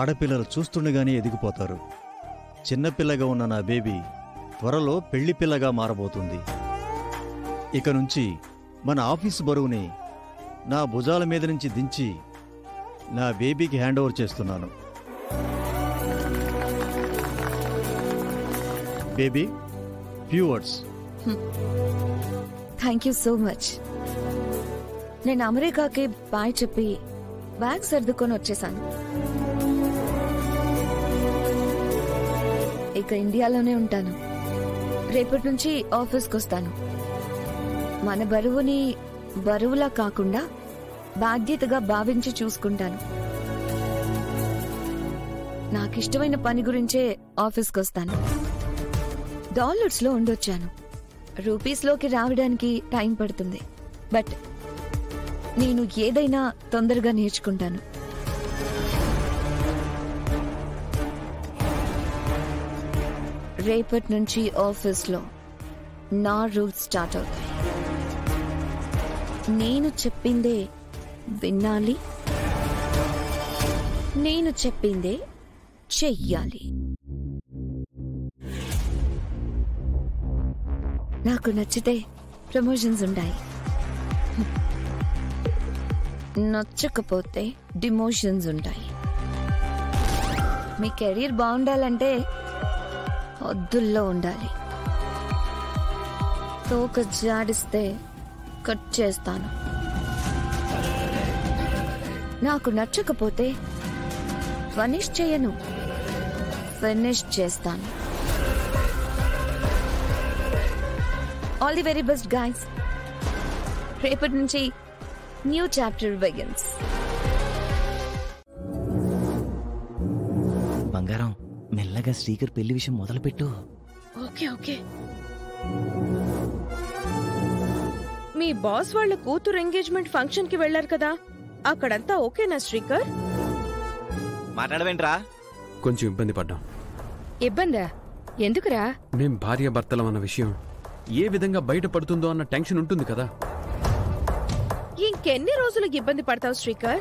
ఆడపిల్లలు చూస్తుండగానే ఎదిగిపోతారు. చిన్నపిల్లగా ఉన్న నా బేబీ త్వరలో పెళ్లి పిల్లగా మారబోతుంది. ఇక నుంచి మన ఆఫీసు బరువుని నా భుజాల మీద నుంచి దించి నా బేబీకి హ్యాండ్ ఓవర్ చేస్తున్నాను. Baby, few words. Thank you so much. నేను అమెరికాకి బాయ్ చెప్పి బ్యాగ్ సర్దుకొని వచ్చేసాను. ఇక ఇండియాలోనే ఉంటాను. రేపటి నుంచి ఆఫీస్కి వస్తాను. మన బరువుని బరువులా కాకుండా బాధ్యతగా భావించి చూసుకుంటాను. నాకిష్టమైన పని గురించే ఆఫీస్కి వస్తాను. డాలర్స్లో ఉండొచ్చాను. రూపీస్లోకి రావడానికి టైం పడుతుంది. బట్ నేను ఏదైనా తొందరగా నేర్చుకుంటాను. రేపటి నుంచి ఆఫీస్లో నా రూల్స్ స్టార్ట్ అవుతాయి. నేను చెప్పిందే వినాలి, నేను చెప్పిందే చెయ్యాలి. నాకు నచ్చితే ప్రమోషన్స్ ఉంటాయి, నచ్చకపోతే డిమోషన్స్ ఉంటాయి. మీ కెరీర్ బాగుండాలంటే హద్దుల్లో ఉండాలి. తోక జాడిస్తే కట్ చేస్తాను. నాకు నచ్చకపోతే ఫినిష్ చేయను, ఫినిష్ చేస్తాను. All the very best guys. రేపటి నుంచి న్యూ చాప్టర్ బిగిన్స్. బంగారం, మెల్లగా శ్రీకర్ పెళ్లి విషయం మొదలుపెట్టు. Okay okay. మీ బాస్ వాళ్ళ కూతురు ఎంగేజ్మెంట్ ఫంక్షన్ కి వెళ్లారు కదా, అక్కడంతా ఓకేనా శ్రీకర్? మాట్లాడవేంట్రా? కొంచెం ఇబ్బంది పడ్డాం. ఇబ్బందా? ఎందుకురా? మేం భార్య భర్తలం అన్న విషయం ఏ విధంగా బయటపడుతుందో అన్న టెన్షన్ ఉంటుంది కదా. ఇంకెన్ని రోజులు ఇబ్బంది పడతావు శ్రీకర్?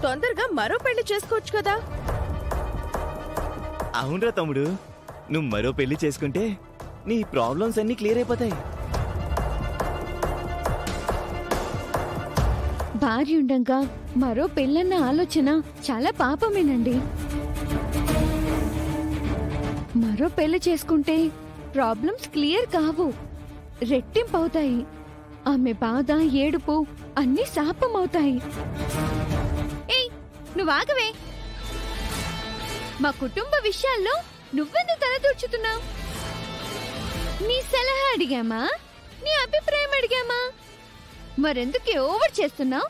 తొందరగా మరో పెళ్లి చేసుకోవచ్చు కదా. అవునరా తమ్ముడు, నువ్వు మరో పెళ్లి చేసుకుంటే నీ ప్రాబ్లమ్స్ అన్ని క్లియర్ అయిపోతాయి. భార్య ఉండగా మరో పెళ్ళన్న ఆలోచన చాలా పాపమేనండి. మరో పెళ్లి చేసుకుంటే ప్రాబ్లమ్స్ క్లియర్ కావు, రెట్టింపు అవుతాయి. ఆమె బాధ, ఏడుపు అన్ని శాపమవుతాయి. ఏయ్, నువ్వు ఆగవే. మా కుటుంబ విషయాల్లో నువ్వెందుకు తలదూర్చుతున్నావు? నీ సలహా అడిగామా? నీ అభిప్రాయం అడిగామా? మరెందుకే ఓవర్ చేస్తున్నావు?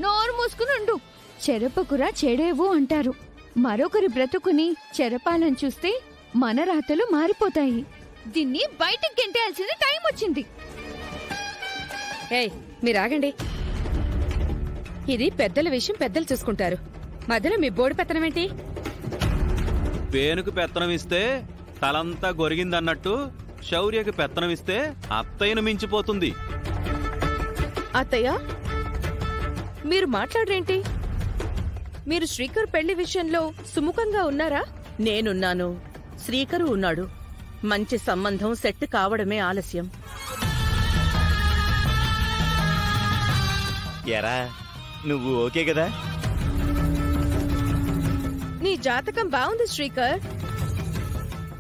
నోరు మూసుకుని ఉండు. చెరపకురా చెడేవు అంటారు. మరొకరి బ్రతుకుని చెరపాలని చూస్తే మన రాతలు మారిపోతాయి. దీన్ని బయటకు గెంటేయాల్సిన టైం వచ్చింది. ఏయ్, మీరాగండి. ఇది పెద్దల విషయం, పెద్దలు చూసుకుంటారు. మధ్యలో మీ బోడి పెత్తనం ఏంటి? పేనుకు పెత్తనం ఇస్తే తలంతా గొరిగిందన్నట్టు శౌర్యకి పెత్తనం ఇస్తే అత్తయ్యను మించిపోతుంది. అత్తయ్య, మీరు మాట్లాడరేంటి? మీరు శ్రీకర్ పెళ్లి విషయంలో సుముఖంగా ఉన్నారా? నేనున్నాను, శ్రీకరు ఉన్నాడు. మంచి సంబంధం సెట్ కావడమే ఆలస్యం. ఎరా, నువ్వు ఓకే కదా? నీ జాతకం బాగుంది శ్రీకర్.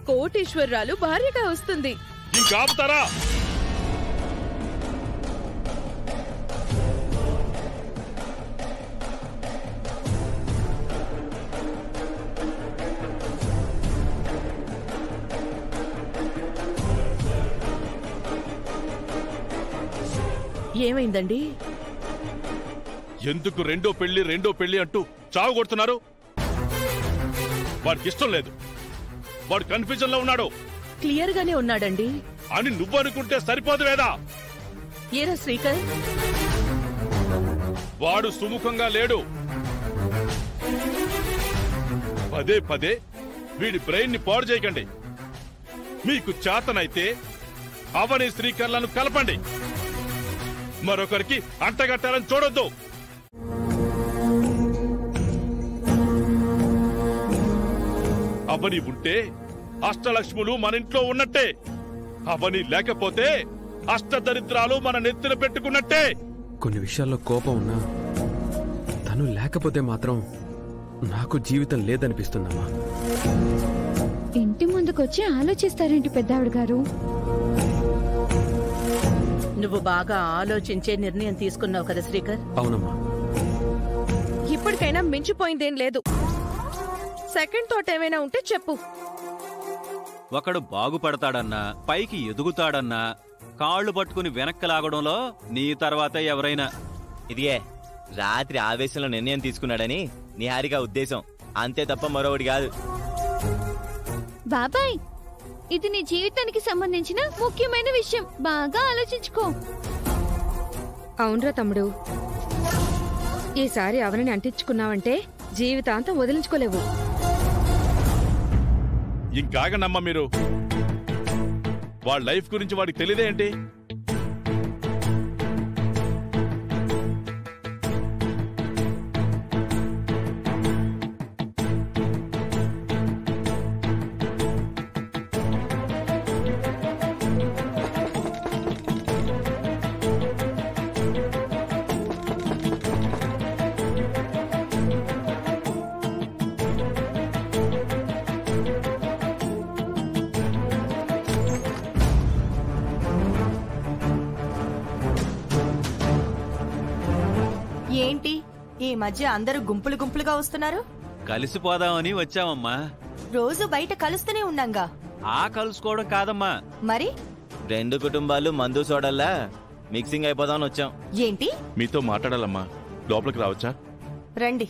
కోటీశ్వరరాలు భార్యగా వస్తుంది. ఇంకాపుతారా? ఏమైందండి? ఎందుకు రెండో పెళ్లి అంటూ చావు కొడుతున్నారు? వాడికి ఇష్టం లేదు, వాడు కన్ఫ్యూజన్ లో ఉన్నాడు. క్లియర్ గానే ఉన్నాడండి అని నువ్వు అనుకుంటే సరిపోదు వేదా? ఏరా శ్రీకర్, వాడు సుముఖంగా లేడు. పదే పదే వీడి బ్రెయిన్ ని పాడు చేయకండి. మీకు చేతనైతే అవని శ్రీకర్లను కలపండి, మరొకరికి అంటగట్టాలని చూడొద్దు. అవని ఉంటే అష్టలక్ష్ములు మన ఇంట్లో ఉన్నట్టే. అవని లేకపోతే అష్టదరిద్రాలు మన నెత్తిన పెట్టుకున్నట్టే. కొన్ని విషయాల్లో కోపం ఉన్నా తను లేకపోతే మాత్రం నాకు జీవితం లేదనిపిస్తుందమ్మా. ఇంటి ముందుకొచ్చి ఆలోచిస్తారేంటి పెద్దావిడ గారు? నువ్వు బాగా ఆలోచించే నిర్ణయం తీసుకున్నావు కదా శ్రీకర్. అవునమ్మా. ఇప్పటికైనా మించిపోయిందేం లేదు. సెకండ్ థాట్ ఏమైనా ఉంటే చెప్పు. ఒకడు బాగుపడతాడన్నా, పైకి ఎదుగుతాడన్నా కాళ్ళు పట్టుకుని వెనక్కి లాగడంలో నీ తర్వాత ఎవరైనా. ఇదిగే రాత్రి ఆవేశంలో నిర్ణయం తీసుకున్నాడని నిహారిక ఉద్దేశం, అంతే తప్ప మరొకటి కాదు. బాబాయ్, ఇది నీ జీవితానికి సంబంధించిన ముఖ్యమైన విషయం. బాగా ఆలోచించుకో. అవునరా తమ్ముడు, ఈసారి అవనిని అంటించుకున్నావంటే జీవితాంతం వదిలించుకోలేవు. ఇంకాగనమ్మా మీరు. వాళ్ళ లైఫ్ గురించి వాడికి తెలియదే ఏంటి? ఏంటి ఈ మధ్య అందరూ గుంపులు గుంపులుగా వస్తున్నారు? కలిసిపోదామని వచ్చామమ్మా. రోజు బయట కలుస్తూనే ఉన్నాంగా. ఆ కలుసుకోవడం కాదమ్మా, మరి రెండు కుటుంబాలు మందు సోడల్లా మిక్సింగ్ అయిపోదామని వచ్చాం. ఏంటి? మీతో మాట్లాడాలమ్మా. లోపలికి రావచ్చా? రండి.